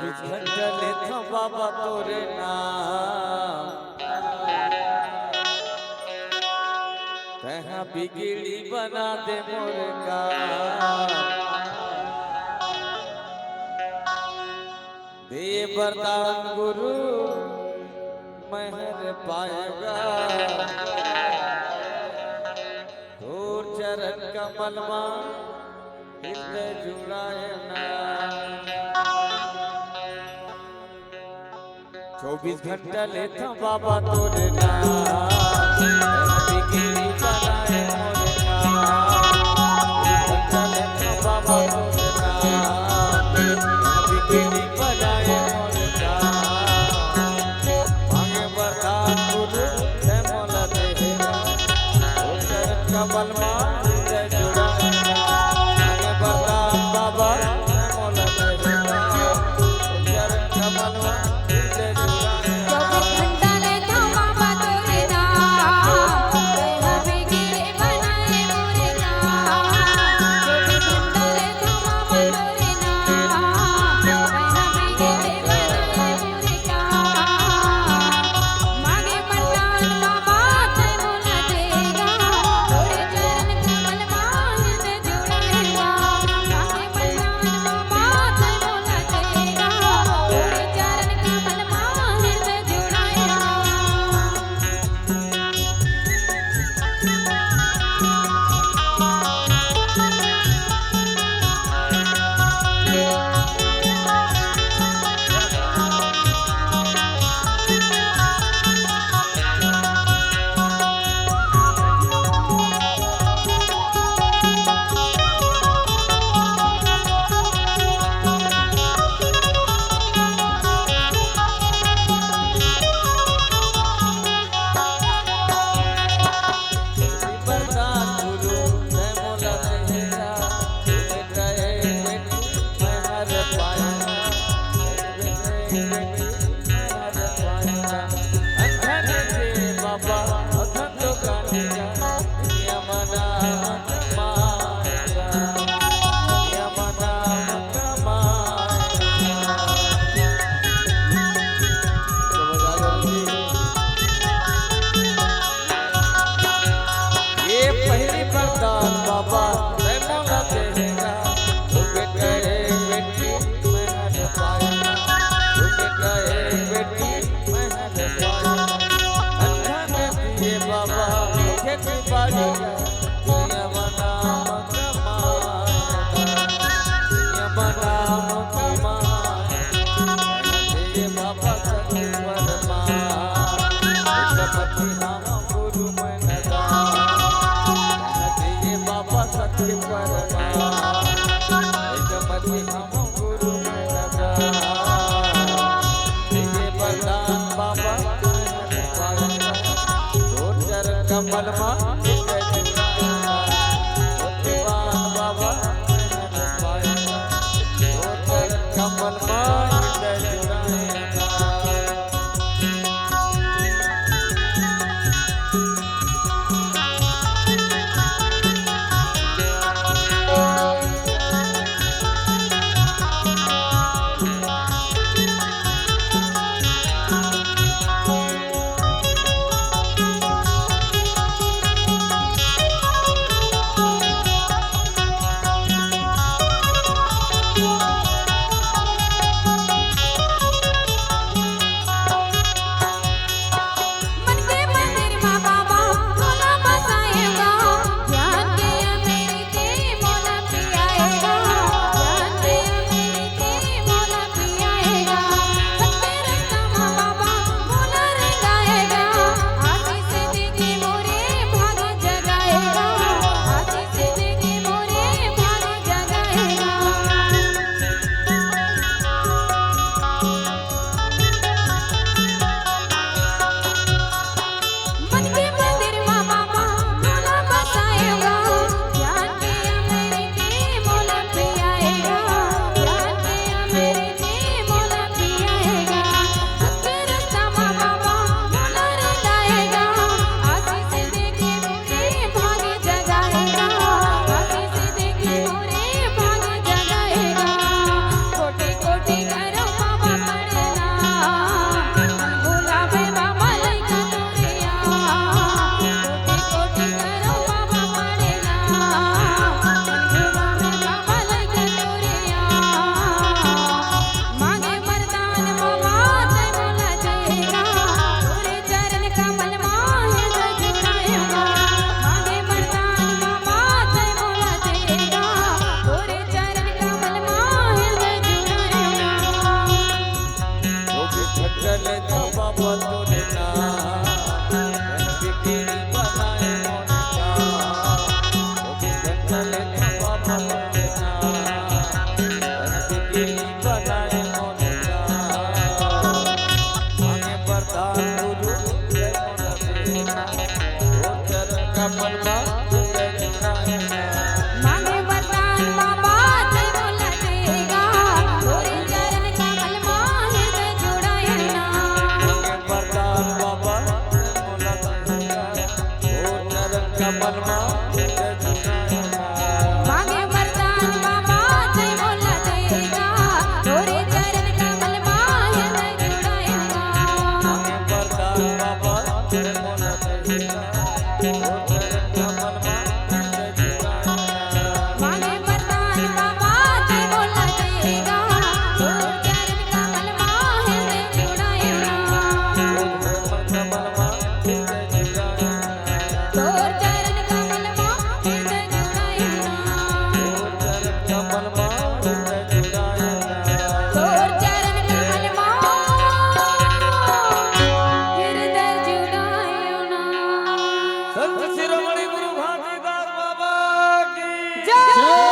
घंटा लेता बाबा तोरे नाम तहा बिगड़ी बना दे मोर का दे वरदान गुरु मेहर पाएगा तोर चरण कमल मा हृदय जुड़ाए ना 24 घंटा लेता बाबा तोरे नाम बिगड़ी बनाए मोर का लेता बाबा तोरे नाम बिगड़ी बनाए मोर का मांगे वरदान गुरु है मोला देगा ओ चरण कमल मा हृदय जुड़ाए मांगे वरदान बाबा है मोला देगा ओ चरण कमल मा कमल मा कमल मां हृदय जुड़ाया मांगे वरदान बाबा जय बोला देगा तोरे चरण कमल मां हृदय जुड़ाएगा मांगे वरदान बाबा जय बोला देगा तोरे चरण कमल मां हृदय जुड़ाया मांगे वरदान बाबा जय बोला देगा तोरे चरण कमल मां हृदय जुड़ाएगा कमल मां हृदय जुड़ाया तोर चरण कमल मां हृदय जुड़ाएगा कमल मां हृदय जुड़ाया तोर चरण कमल मां हृदय जुड़ाएगा संत शिरोमणि गुरु घासीदास बाबा की जय